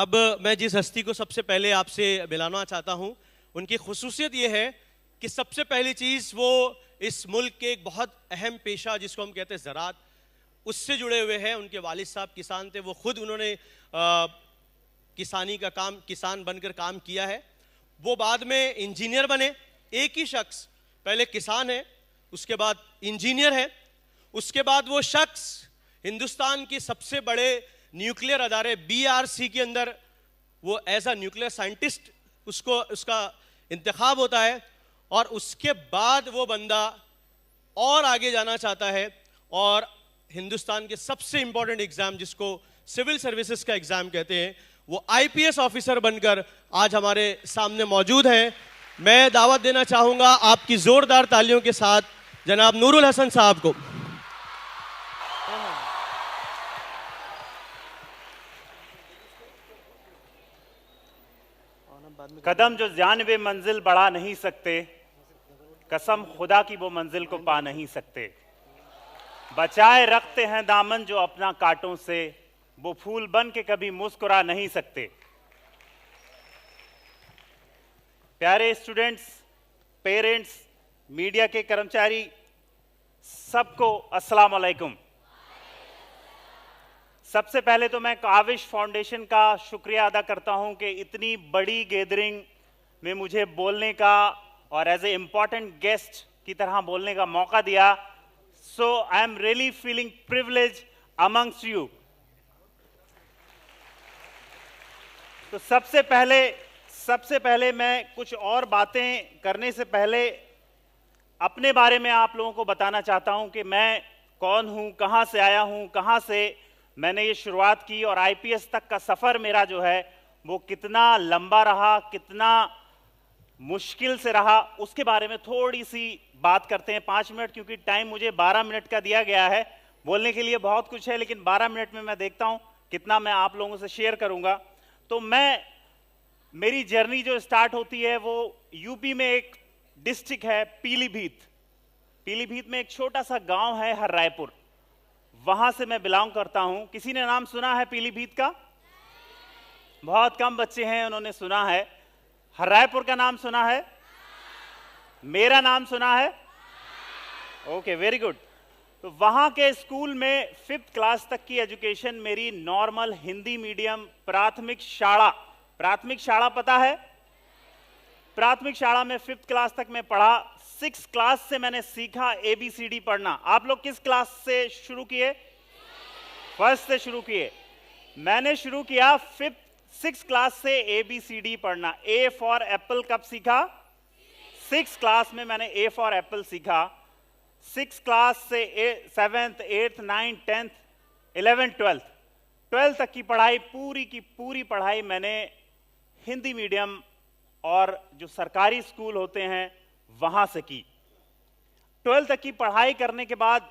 अब मैं जिस हस्ती को सबसे पहले आपसे मिलाना चाहता हूं, उनकी खुसूसियत ये है कि सबसे पहली चीज़ वो इस मुल्क के एक बहुत अहम पेशा जिसको हम कहते हैं ज़राअत, उससे जुड़े हुए हैं। उनके वालिद साहब किसान थे, वो खुद उन्होंने किसानी का काम, किसान बनकर काम किया है। वो बाद में इंजीनियर बने। एक ही शख्स पहले किसान है, उसके बाद इंजीनियर है, उसके बाद वो शख्स हिंदुस्तान के सबसे बड़े न्यूक्लियर अदारे BRC के अंदर वो एज अ न्यूक्लियर साइंटिस्ट उसका इंतखाब होता है। और उसके बाद वो बंदा और आगे जाना चाहता है और हिंदुस्तान के सबसे इंपॉर्टेंट एग्जाम जिसको सिविल सर्विसेज का एग्जाम कहते हैं, वो IPS ऑफिसर बनकर आज हमारे सामने मौजूद हैं। मैं दावत देना चाहूंगा आपकी जोरदार तालियों के साथ जनाब नूरुल हसन साहब को। कदम जो जानबे मंजिल बढ़ा नहीं सकते, कसम खुदा की वो मंजिल को पा नहीं सकते। बचाए रखते हैं दामन जो अपना कांटों से, वो फूल बन के कभी मुस्कुरा नहीं सकते। प्यारे स्टूडेंट्स, पेरेंट्स, मीडिया के कर्मचारी, सबको अस्सलाम वालेकुम। सबसे पहले तो मैं काविश फाउंडेशन का शुक्रिया अदा करता हूं कि इतनी बड़ी गैदरिंग में मुझे बोलने का और एज ए इम्पॉर्टेंट गेस्ट की तरह बोलने का मौका दिया। So I am really feeling privilege amongst you. तो सबसे पहले मैं कुछ और बातें करने से पहले अपने बारे में आप लोगों को बताना चाहता हूं कि मैं कौन हूं, कहां से आया हूं, कहां से मैंने ये शुरुआत की और IPS तक का सफर मेरा जो है वो कितना लंबा रहा, कितना मुश्किल से रहा, उसके बारे में थोड़ी सी बात करते हैं। 5 मिनट, क्योंकि टाइम मुझे 12 मिनट का दिया गया है। बोलने के लिए बहुत कुछ है, लेकिन 12 मिनट में मैं देखता हूं कितना मैं आप लोगों से शेयर करूंगा। तो मेरी जर्नी जो स्टार्ट होती है वो यूपी में एक डिस्ट्रिक्ट है पीलीभीत। पीलीभीत में एक छोटा सा गांव है हररायपुर, वहां से मैं बिलोंग करता हूं। किसी ने नाम सुना है पीलीभीत का? बहुत कम बच्चे हैं उन्होंने सुना है। हररायपुर का नाम सुना है? मेरा नाम सुना है? Okay, very good. तो वहां के स्कूल में 5th क्लास तक की एजुकेशन मेरी नॉर्मल हिंदी मीडियम प्राथमिक शाला पता है? प्राथमिक शाला में 5th क्लास तक मैं पढ़ा। 6th क्लास से मैंने सीखा ABCD पढ़ना। आप लोग किस क्लास से शुरू किए? फर्स्ट से शुरू किए। मैंने शुरू किया 6th क्लास से ABCD पढ़ना। A फॉर एप्पल कब सीखा? 6th क्लास में मैंने A फॉर एप्पल सीखा। 6th क्लास से 7th, 8th, 9th, 10th, 11th, 12th तक की पढ़ाई, पूरी की पूरी पढ़ाई मैंने हिंदी मीडियम और जो सरकारी स्कूल होते हैं वहां से की। 12th तक की पढ़ाई करने के बाद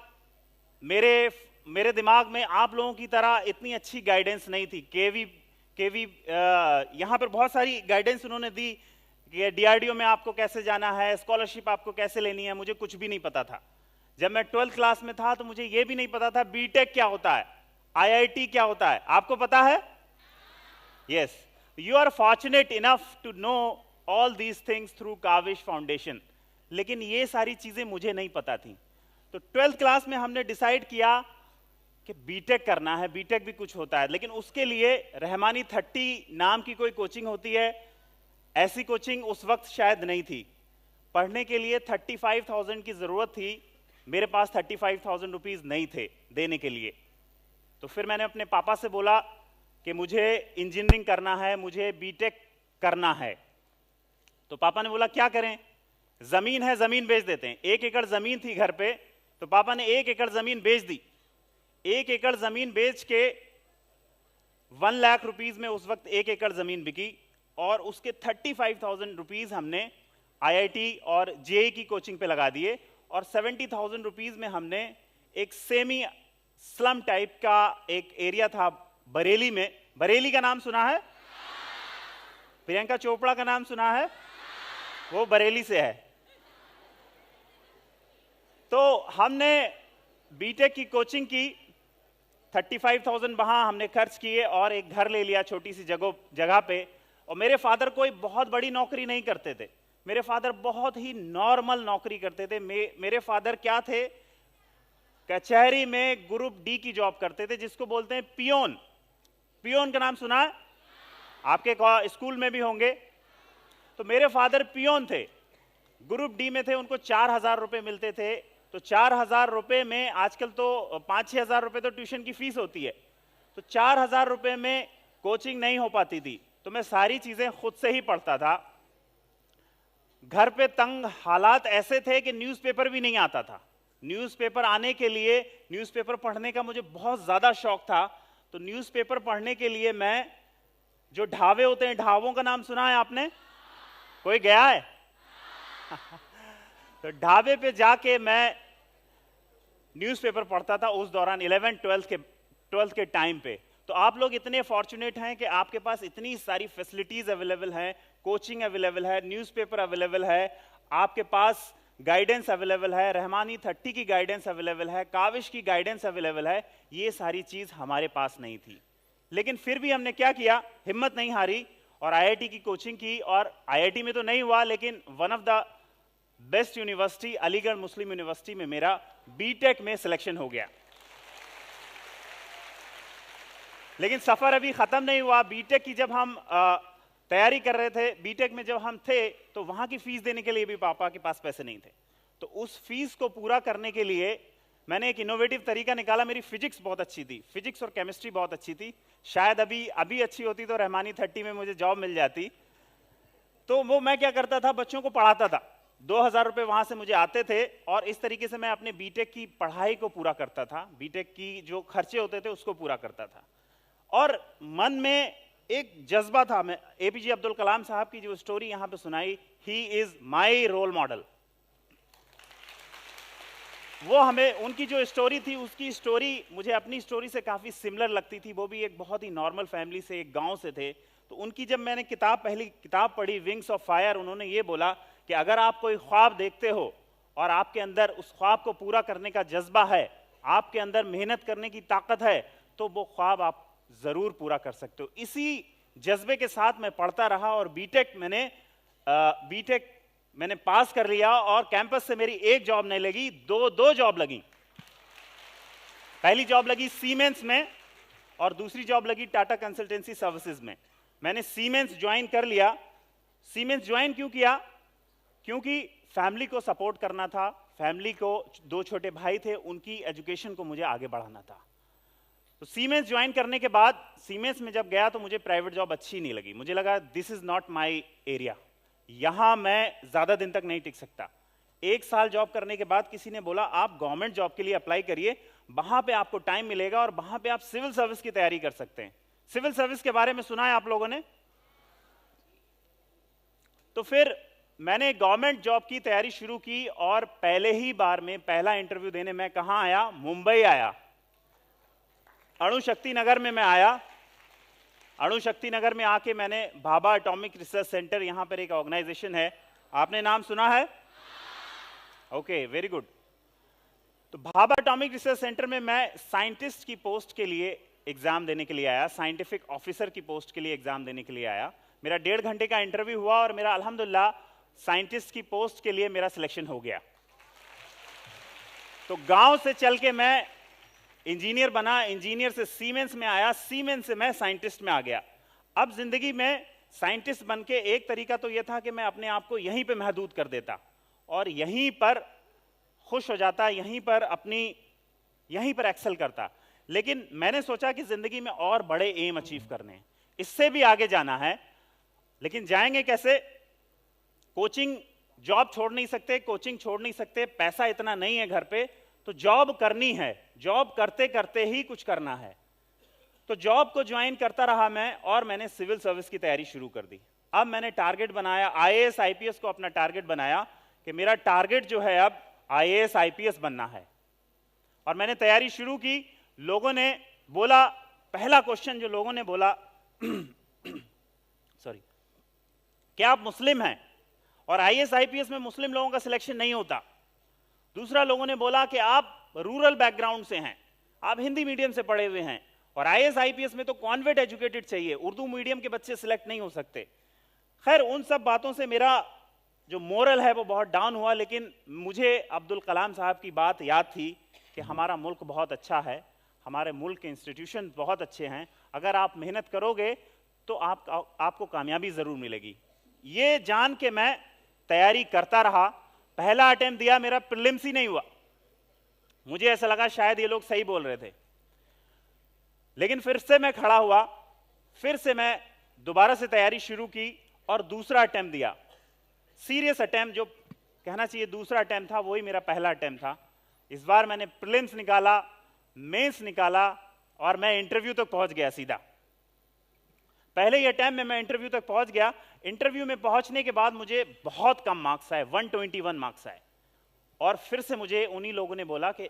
मेरे दिमाग में आप लोगों की तरह इतनी अच्छी गाइडेंस नहीं थी। केवी यहां पर बहुत सारी गाइडेंस उन्होंने दी कि DRDO में आपको कैसे जाना है, स्कॉलरशिप आपको कैसे लेनी है। मुझे कुछ भी नहीं पता था। जब मैं 12th क्लास में था तो मुझे यह भी नहीं पता था BTech क्या होता है, IIT क्या होता है। आपको पता है? Yes, you are fortunate enough to know all these things through Kavish foundation. लेकिन ये सारी चीजें मुझे नहीं पता थी। तो 12th क्लास में हमने डिसाइड किया कि BTech करना है। BTech भी कुछ होता है, लेकिन उसके लिए रहमानी 30 नाम की कोई कोचिंग होती है। ऐसी कोचिंग उस वक्त शायद नहीं थी। पढ़ने के लिए 35,000 की जरूरत थी। मेरे पास 35,000 रुपीज नहीं थे देने के लिए। तो फिर मैंने अपने पापा से बोला कि मुझे इंजीनियरिंग करना है, मुझे BTech करना है। तो पापा ने बोला क्या करें, जमीन है, जमीन बेच देते हैं। 1 एकड़ जमीन थी घर पे, तो पापा ने 1 एकड़ जमीन बेच दी। 1 एकड़ जमीन बेच के 1 लाख रुपीज में उस वक्त 1 एकड़ जमीन बिकी। और उसके 35,000 रुपीज हमने IIT और JEE की कोचिंग पे लगा दिए। और 70,000 रुपीज में हमने एक सेमी स्लम टाइप का एक एरिया था बरेली में। बरेली का नाम सुना है? प्रियंका चोपड़ा का नाम सुना है? वो बरेली से है। तो हमने BTech की कोचिंग की 35,000 वहां हमने खर्च किए और एक घर ले लिया छोटी सी जगह पे। और मेरे फादर कोई बहुत बड़ी नौकरी नहीं करते थे, मेरे फादर बहुत ही नॉर्मल नौकरी करते थे। मेरे फादर क्या थे, कचहरी में ग्रुप डी की जॉब करते थे, जिसको बोलते हैं पियोन। पियोन का नाम सुना है आपके स्कूल में भी होंगे। तो मेरे फादर पियोन थे, ग्रुप डी में थे, उनको 4,000 रुपए मिलते थे। तो 4,000 रुपए में, आजकल तो 5-6 हजार रुपए तो ट्यूशन की फीस होती है, तो 4,000 रुपए में कोचिंग नहीं हो पाती थी। तो मैं सारी चीजें खुद से ही पढ़ता था। घर पे तंग हालात ऐसे थे कि न्यूज़पेपर भी नहीं आता था। न्यूज़पेपर आने के लिए, न्यूज़पेपर पढ़ने का मुझे बहुत ज्यादा शौक था। तो न्यूज़पेपर पढ़ने के लिए मैं, जो ढाबे होते हैं, ढाबों का नाम सुना है आपने, कोई गया है? तो ढाबे पे जाके मैं न्यूज़पेपर पढ़ता था उस दौरान, 11-12 के टाइम पे। तो आप लोग इतने फॉर्चुनेट हैं कि आपके पास इतनी सारी फैसिलिटीज अवेलेबल हैं, कोचिंग अवेलेबल है, न्यूज़पेपर अवेलेबल है, आपके पास गाइडेंस अवेलेबल है, रहमानी 30 की गाइडेंस अवेलेबल है, काविश की गाइडेंस अवेलेबल है। ये सारी चीज हमारे पास नहीं थी, लेकिन फिर भी हमने क्या किया, हिम्मत नहीं हारी और आईआईटी की कोचिंग की। और आईआईटी में तो नहीं हुआ, लेकिन one of the best university Aligarh Muslim university में मेरा बीटेक में सिलेक्शन हो गया। लेकिन सफर अभी खत्म नहीं हुआ। बीटेक की जब हम तैयारी कर रहे थे, बीटेक में जब हम थे, तो वहां की फीस देने के लिए भी पापा के पास पैसे नहीं थे। तो उस फीस को पूरा करने के लिए मैंने एक इनोवेटिव तरीका निकाला। मेरी फिजिक्स बहुत अच्छी थी, फिजिक्स और केमिस्ट्री बहुत अच्छी थी। शायद अभी अच्छी होती तो रहमानी 30 में मुझे जॉब मिल जाती। तो वो मैं क्या करता था, बच्चों को पढ़ाता था। 2,000 रुपए वहां से मुझे आते थे और इस तरीके से मैं अपने बीटेक की पढ़ाई को पूरा करता था, बीटेक की जो खर्चे होते थे उसको पूरा करता था। और मन में एक जज्बा था। मैं एपीजे अब्दुल कलाम साहब की जो स्टोरी यहां पे सुनाई, he is my role model, वो हमें, उनकी जो स्टोरी थी, उसकी स्टोरी मुझे अपनी स्टोरी से काफी सिमिलर लगती थी। वो भी एक बहुत ही नॉर्मल फैमिली से, एक गांव से थे। तो उनकी जब मैंने पहली किताब पढ़ी, विंग्स ऑफ फायर, उन्होंने ये बोला कि अगर आप कोई ख्वाब देखते हो और आपके अंदर उस ख्वाब को पूरा करने का जज्बा है, आपके अंदर मेहनत करने की ताकत है, तो वो ख्वाब आप जरूर पूरा कर सकते हो। इसी जज्बे के साथ मैं पढ़ता रहा और बीटेक मैंने पास कर लिया और कैंपस से मेरी एक जॉब नहीं लगी, दो जॉब लगी। पहली जॉब लगी सीमेंस में और दूसरी जॉब लगी टाटा कंसल्टेंसी सर्विसेज में। मैंने सीमेंस ज्वाइन कर लिया। सीमेंस ज्वाइन क्यों किया? क्योंकि फैमिली को सपोर्ट करना था, फैमिली को, 2 छोटे भाई थे, उनकी एजुकेशन को मुझे आगे बढ़ाना था। तो सीमेंस ज्वाइन करने के बाद, सीमेंस में जब गया तो मुझे प्राइवेट जॉब अच्छी नहीं लगी। मुझे लगा this is not my area, यहां मैं ज्यादा दिन तक नहीं टिक सकता। 1 साल जॉब करने के बाद किसी ने बोला आप गवर्नमेंट जॉब के लिए अप्लाई करिए, वहां पे आपको टाइम मिलेगा और वहां पे आप सिविल सर्विस की तैयारी कर सकते हैं। सिविल सर्विस के बारे में सुना है आप लोगों ने? तो फिर मैंने गवर्नमेंट जॉब की तैयारी शुरू की और पहले ही बार में पहला इंटरव्यू देने मैं कहां आया? मुंबई आया। अणु शक्ति नगर में मैं आया। अणु शक्ति नगर में आके मैंने भाभा एटॉमिक रिसर्च सेंटर, यहां पर एक ऑर्गेनाइजेशन है, आपने नाम सुना है? Okay, very good. तो भाभा एटॉमिक रिसर्च सेंटर में मैं साइंटिस्ट की पोस्ट के लिए एग्जाम देने के लिए आया, साइंटिफिक ऑफिसर की पोस्ट के लिए एग्जाम देने के लिए आया। मेरा 1.5 घंटे का इंटरव्यू हुआ और मेरा अल्हम्दुलिल्लाह साइंटिस्ट की पोस्ट के लिए मेरा सिलेक्शन हो गया। तो गांव से चल के मैं इंजीनियर बना, इंजीनियर से सीमेंस में आया, सीमेंस से मैं साइंटिस्ट में आ गया। अब जिंदगी में साइंटिस्ट बन के एक तरीका तो यह था कि मैं अपने आप को यहीं पे महदूद कर देता और यहीं पर खुश हो जाता, यहीं पर एक्सेल करता। लेकिन मैंने सोचा कि जिंदगी में और बड़े एम अचीव करने हैं, इससे भी आगे जाना है। लेकिन जाएंगे कैसे? कोचिंग, जॉब छोड़ नहीं सकते, कोचिंग छोड़ नहीं सकते, पैसा इतना नहीं है घर पे, तो जॉब करनी है, जॉब करते करते ही कुछ करना है। तो जॉब को ज्वाइन करता रहा मैं और मैंने सिविल सर्विस की तैयारी शुरू कर दी। अब मैंने टारगेट बनाया, आईएएस आईपीएस को अपना टारगेट बनाया कि मेरा टारगेट जो है अब आईएएस आईपीएस बनना है। और मैंने तैयारी शुरू की। लोगों ने बोला, पहला क्वेश्चन जो लोगों ने बोला सॉरी, क्या आप मुस्लिम हैं? और आईएएस आईपीएस में मुस्लिम लोगों का सिलेक्शन नहीं होता। दूसरा, लोगों ने बोला कि आप रूरल बैकग्राउंड से हैं, आप हिंदी मीडियम से पढ़े हुए हैं, और आईएएस आईपीएस में तो कॉन्वेंट एजुकेटेड चाहिए, उर्दू मीडियम के बच्चे सिलेक्ट नहीं हो सकते। खैर, उन सब बातों से मेरा जो मोरल है वो बहुत डाउन हुआ, लेकिन मुझे अब्दुल कलाम साहब की बात याद थी कि हमारा मुल्क बहुत अच्छा है, हमारे मुल्क के इंस्टीट्यूशन बहुत अच्छे हैं, अगर आप मेहनत करोगे तो आपको कामयाबी जरूर मिलेगी। ये जान के मैं तैयारी करता रहा। पहला अटेम्प्ट दिया, मेरा प्रीलिम्स ही नहीं हुआ। मुझे ऐसा लगा शायद ये लोग सही बोल रहे थे, लेकिन फिर से मैं खड़ा हुआ, फिर से मैं दोबारा से तैयारी शुरू की और दूसरा अटेम्प्ट दिया। सीरियस अटेम्प्ट, जो कहना चाहिए दूसरा अटेम्प्ट था, वही मेरा पहला अटेम्प्ट था। इस बार मैंने प्रीलिम्स निकाला, मेंस निकाला और मैं इंटरव्यू तक पहुंच गया सीधा। पहले ही अटेम्प्ट में मैं इंटरव्यू तक पहुंच गया। इंटरव्यू में पहुंचने के बाद मुझे बहुत कम मार्क्स आए, 121 मार्क्स आए, और फिर से मुझे उन्हीं लोगों ने बोला कि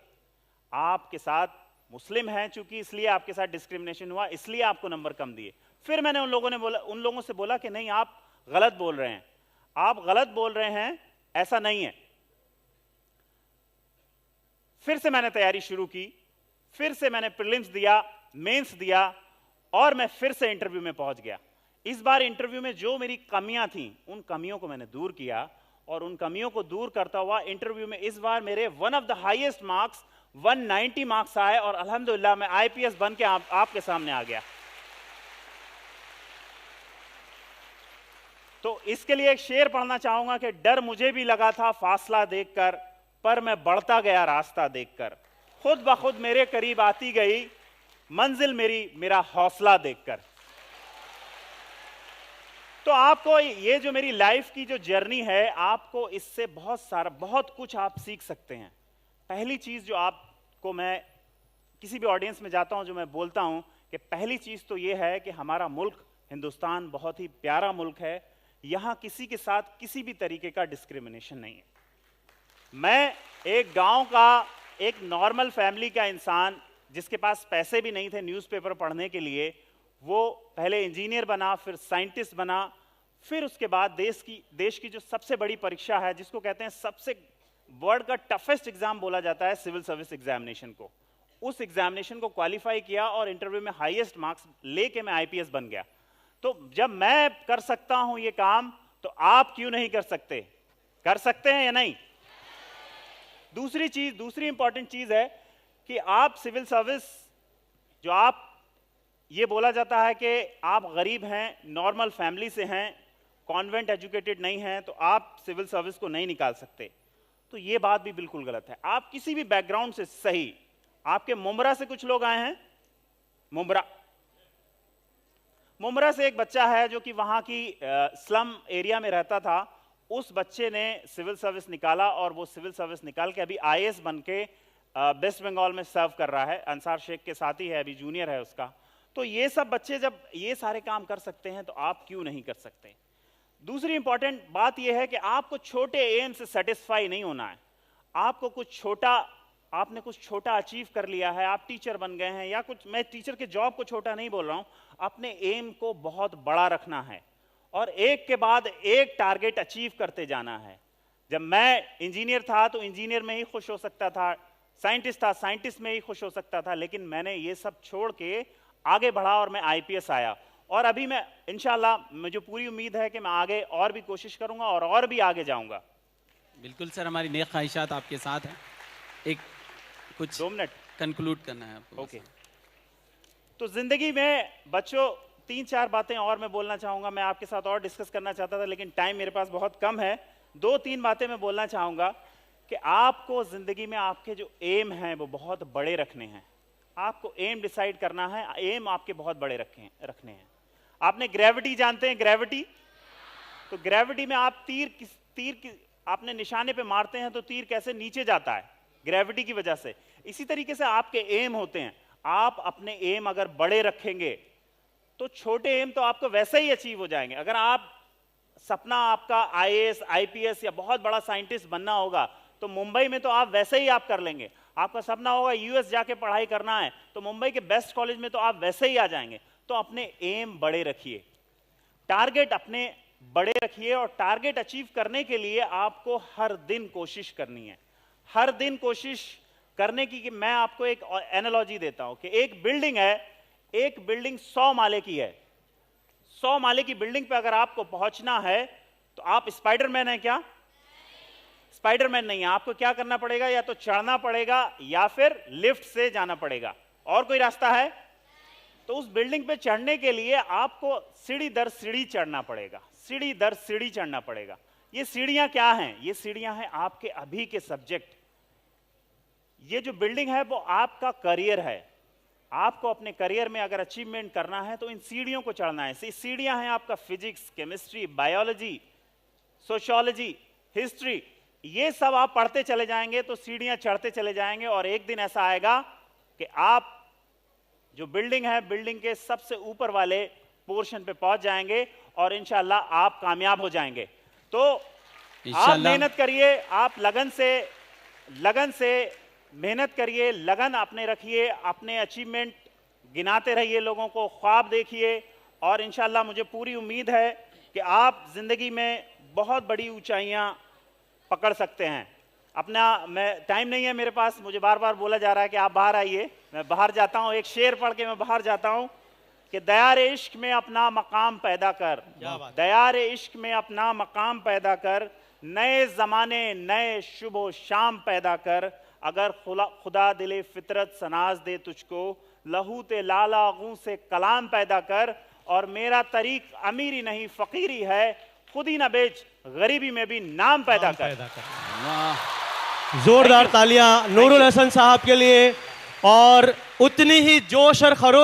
आपके साथ मुस्लिम हैं, चूंकि इसलिए आपके साथ डिस्क्रिमिनेशन हुआ, इसलिए आपको नंबर कम दिए। फिर मैंने उन लोगों से बोला कि नहीं, आप गलत बोल रहे हैं, आप गलत बोल रहे हैं, ऐसा नहीं है। फिर से मैंने तैयारी शुरू की, फिर से मैंने प्रीलिम्स दिया, मेंस दिया, और मैं फिर से इंटरव्यू में पहुंच गया। इस बार इंटरव्यू में जो मेरी कमियां थीं, उन कमियों को मैंने दूर किया, और उन कमियों को दूर करता हुआ इंटरव्यू में इस बार मेरे one of the highest marks 190 marks आए, और अल्हम्दुलिल्लाह मैं आईपीएस बन के आपके सामने आ गया। तो इसके लिए एक शेर पढ़ना चाहूंगा कि डर मुझे भी लगा था फासला देखकर, पर मैं बढ़ता गया रास्ता देखकर, खुद ब खुद मेरे करीब आती गई मंजिल मेरा हौसला देखकर। तो आपको ये जो मेरी लाइफ की जो जर्नी है, आपको इससे बहुत कुछ आप सीख सकते हैं। पहली चीज जो आपको, मैं किसी भी ऑडियंस में जाता हूं जो मैं बोलता हूं कि पहली चीज तो ये है कि हमारा मुल्क हिंदुस्तान बहुत ही प्यारा मुल्क है, यहां किसी के साथ किसी भी तरीके का डिस्क्रिमिनेशन नहीं है। मैं एक गांव का एक नॉर्मल फैमिली का इंसान, जिसके पास पैसे भी नहीं थे न्यूज़पेपर पढ़ने के लिए, वो पहले इंजीनियर बना, फिर साइंटिस्ट बना, फिर उसके बाद देश की जो सबसे बड़ी परीक्षा है, जिसको कहते हैं सबसे वर्ल्ड का टफेस्ट एग्जाम बोला जाता है, सिविल सर्विस एग्जामिनेशन को, उस एग्जामिनेशन को क्वालिफाई किया और इंटरव्यू में हाईएस्ट मार्क्स लेके मैं आईपीएस बन गया। तो जब मैं कर सकता हूं ये काम, तो आप क्यों नहीं कर सकते? कर सकते हैं या नहीं? दूसरी इंपॉर्टेंट चीज है कि आप सिविल सर्विस, जो आप, ये बोला जाता है कि आप गरीब हैं, नॉर्मल फैमिली से हैं, कॉन्वेंट एजुकेटेड नहीं हैं, तो आप सिविल सर्विस को नहीं निकाल सकते। तो ये बात भी बिल्कुल गलत है। आप किसी भी बैकग्राउंड से, सही, आपके मुमरा से कुछ लोग आए हैं, मुमरा से एक बच्चा है जो कि वहां की स्लम एरिया में रहता था, उस बच्चे ने सिविल सर्विस निकाला, और वो सिविल सर्विस निकाल के अभी आईएएस बन के वेस्ट बंगाल में सर्व कर रहा है, अंसार शेख के साथ ही है, अभी जूनियर है उसका। तो ये सब बच्चे जब ये सारे काम कर सकते हैं, तो आप क्यों नहीं कर सकते? दूसरी इंपॉर्टेंट बात यह है कि आपको छोटे एम से सेटिस्फाई नहीं होना है। आपने कुछ छोटा अचीव कर लिया है, आप टीचर बन गए हैं या कुछ, मैं टीचर के जॉब को छोटा नहीं बोल रहा हूं, अपने एम को बहुत बड़ा रखना है और एक के बाद एक टारगेट अचीव करते जाना है। जब मैं इंजीनियर था तो इंजीनियर में ही खुश हो सकता था, साइंटिस्ट था साइंटिस्ट में ही खुश हो सकता था, लेकिन मैंने ये सब छोड़ के आगे बढ़ा और मैं आईपीएस आया। और अभी मैं इंशाल्लाह, मुझे पूरी उम्मीद है कि मैं आगे और भी कोशिश करूंगा और भी आगे जाऊंगा। बिल्कुल सर, हमारी नेक ख्वाहिशात आपके साथ हैं। एक कुछ 2 मिनट कंक्लूड करना है आपको। ओके। तो जिंदगी में बच्चों 3-4 बातें और मैं बोलना चाहूंगा, मैं आपके साथ और डिस्कस करना चाहता था, लेकिन टाइम मेरे पास बहुत कम है। 2-3 बातें मैं बोलना चाहूंगा कि आपको जिंदगी में आपके जो एम हैं वो बहुत बड़े रखने हैं। आपको एम डिसाइड करना है, एम आपके बहुत बड़े रखने हैं। आपने ग्रेविटी जानते हैं, ग्रेविटी? तो ग्रेविटी में आप तीर आपने निशाने पे मारते हैं तो तीर कैसे नीचे जाता है? ग्रेविटी की वजह से। इसी तरीके से आपके एम होते हैं। आप अपने एम अगर बड़े रखेंगे तो छोटे एम तो आपको वैसे ही अचीव हो जाएंगे। अगर आप सपना आपका आईएएस, आईपीएस या बहुत बड़ा साइंटिस्ट बनना होगा तो मुंबई में तो आप वैसे ही आप कर लेंगे। आपका सपना होगा यूएस जाके पढ़ाई करना है तो मुंबई के बेस्ट कॉलेज में तो आप वैसे ही आ जाएंगे। तो अपने एम बड़े रखिए, टारगेट अपने बड़े रखिए, और टारगेट अचीव करने के लिए आपको हर दिन कोशिश करनी है। हर दिन कोशिश करने की कि मैं आपको एक एनालॉजी देता हूं कि एक बिल्डिंग है, एक बिल्डिंग 100 माले की है। 100 माले की बिल्डिंग पे अगर आपको पहुंचना है तो आप स्पाइडरमैन है क्या? स्पाइडरमैन नहीं है। आपको क्या करना पड़ेगा? या तो चढ़ना पड़ेगा या फिर लिफ्ट से जाना पड़ेगा। और कोई रास्ता है? तो उस बिल्डिंग पे चढ़ने के लिए आपको सीढ़ी दर सीढ़ी चढ़ना पड़ेगा, सीढ़ी दर सीढ़ी चढ़ना पड़ेगा। ये सीढ़ियां क्या हैं? ये सीढ़ियां हैं आपके अभी के सब्जेक्ट। ये जो बिल्डिंग है वो आपका करियर है। आपको अपने करियर में अगर अचीवमेंट करना है तो इन सीढ़ियों को चढ़ना है। सीढ़ियां हैं आपका physics, chemistry, biology, sociology, history. ये सब आप पढ़ते चले जाएंगे तो सीढ़ियां चढ़ते चले जाएंगे और एक दिन ऐसा आएगा कि आप जो बिल्डिंग है, बिल्डिंग के सबसे ऊपर वाले पोर्शन पे पहुंच जाएंगे और इंशाल्लाह आप कामयाब हो जाएंगे। तो आप मेहनत करिए, आप लगन से मेहनत करिए, लगन अपने रखिए, अपने अचीवमेंट गिनाते रहिए, लोगों को ख्वाब देखिए और इंशाल्लाह मुझे पूरी उम्मीद है कि आप जिंदगी में बहुत बड़ी ऊंचाइयां पकड़ सकते हैं। मैं टाइम नहीं है मेरे पास, मुझे बार बार बोला जा रहा है कि आप बाहर आइए, मैं बाहर जाता हूं। एक शेर पढ़ के मैं बाहर जाता हूं कि दयारे इश्क में अपना मकाम पैदा कर, दयारे इश्क में अपना मकाम पैदा कर, नए जमाने नए शुभ शाम पैदा कर, अगर खुदा दिले फितरत सनाज दे तुझको, लहू ते लाला गूं से कलाम पैदा कर, और मेरा तरीक अमीरी नहीं फकीरी है, खुद ही ना बेच गरीबी में भी नाम पैदा कर। जोरदार तालियां नूरुल हसन साहब के लिए और उतनी ही जोश और खरोश